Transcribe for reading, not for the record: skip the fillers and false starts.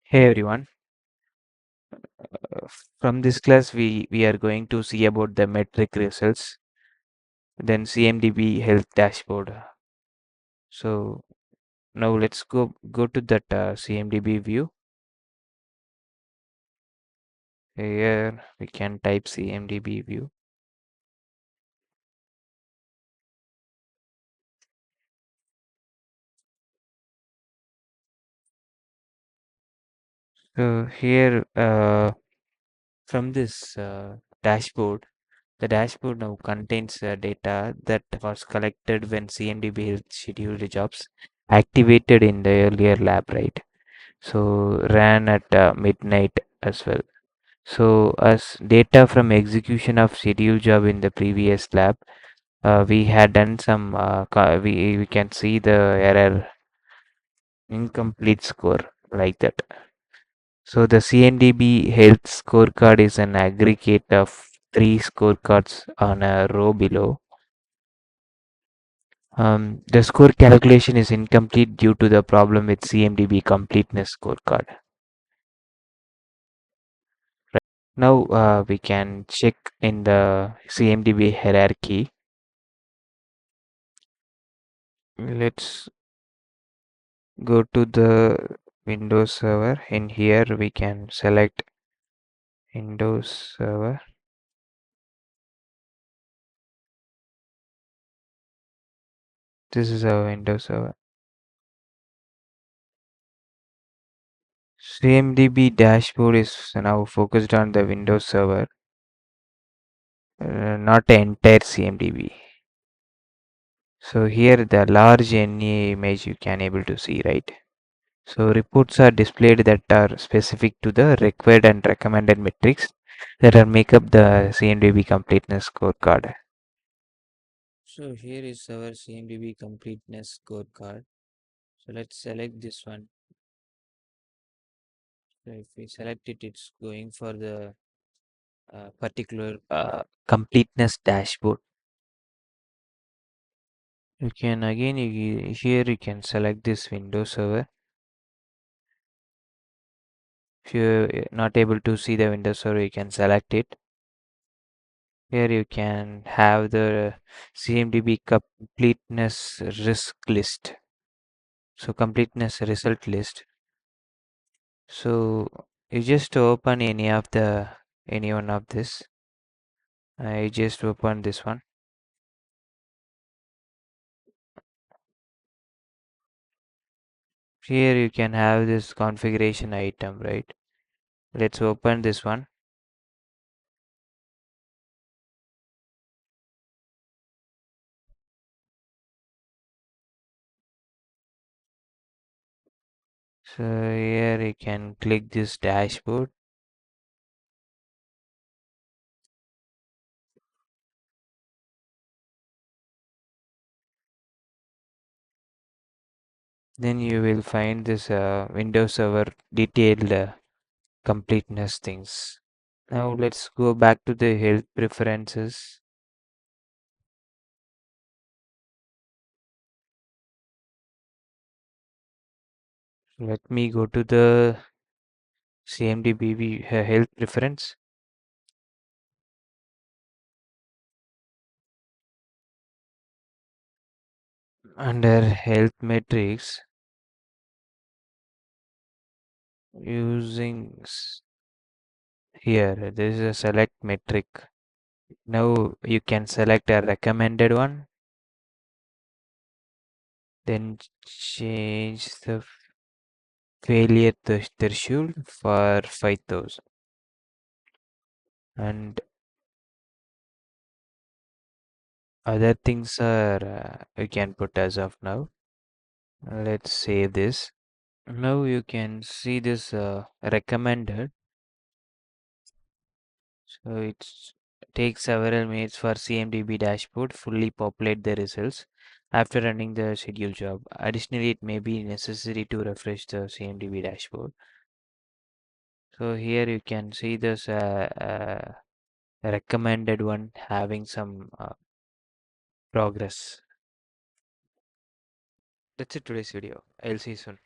Hey everyone, from this class we are going to see about the metric results, then CMDB health dashboard. So now let's go to that CMDB view. Here we can type CMDB view. So here from this dashboard, the dashboard now contains data that was collected when CMDB health scheduled jobs activated in the earlier lab, right? So ran at midnight as well. So as data from execution of schedule job in the previous lab, we had done some, we can see the error incomplete score like that. So the CNDB health scorecard is an aggregate of three scorecards on a row below. The score calculation is incomplete due to the problem with CMDB completeness scorecard. Now we can check in the CMDB hierarchy. Let's go to the Windows server. In here we can select Windows server. This is our Windows server. CMDB dashboard is now focused on the Windows server, not the entire CMDB. So here the large NA image you can able to see, right? So reports are displayed that are specific to the required and recommended metrics that are make up the CMDB completeness scorecard. So here is our CMDB completeness scorecard. So let's select this one. So if we select it, it's going for the particular completeness dashboard. You can again here you can select this Windows server. If you're not able to see the Windows server, you can select it. Here you can have the CMDB completeness risk list. So completeness result list. So you just open any one of this. I just open this one. Here you can have this configuration item, right? Let's open this one. So here you can click this dashboard. Then you will find this Windows Server detailed completeness things. Now let's go back to the health preferences. Let me go to the CMDB health preference. Under health metrics, using here, there is a select metric. Now you can select a recommended one. Then change the failure threshold for 5,000. And other things are you can put as of now. Let's save this. Now you can see this recommended. So it takes several minutes for CMDB dashboard fully populate the results after running the schedule job. Additionally, it may be necessary to refresh the CMDB dashboard. So here you can see this recommended one having some progress. That's it today's video. I'll see you soon.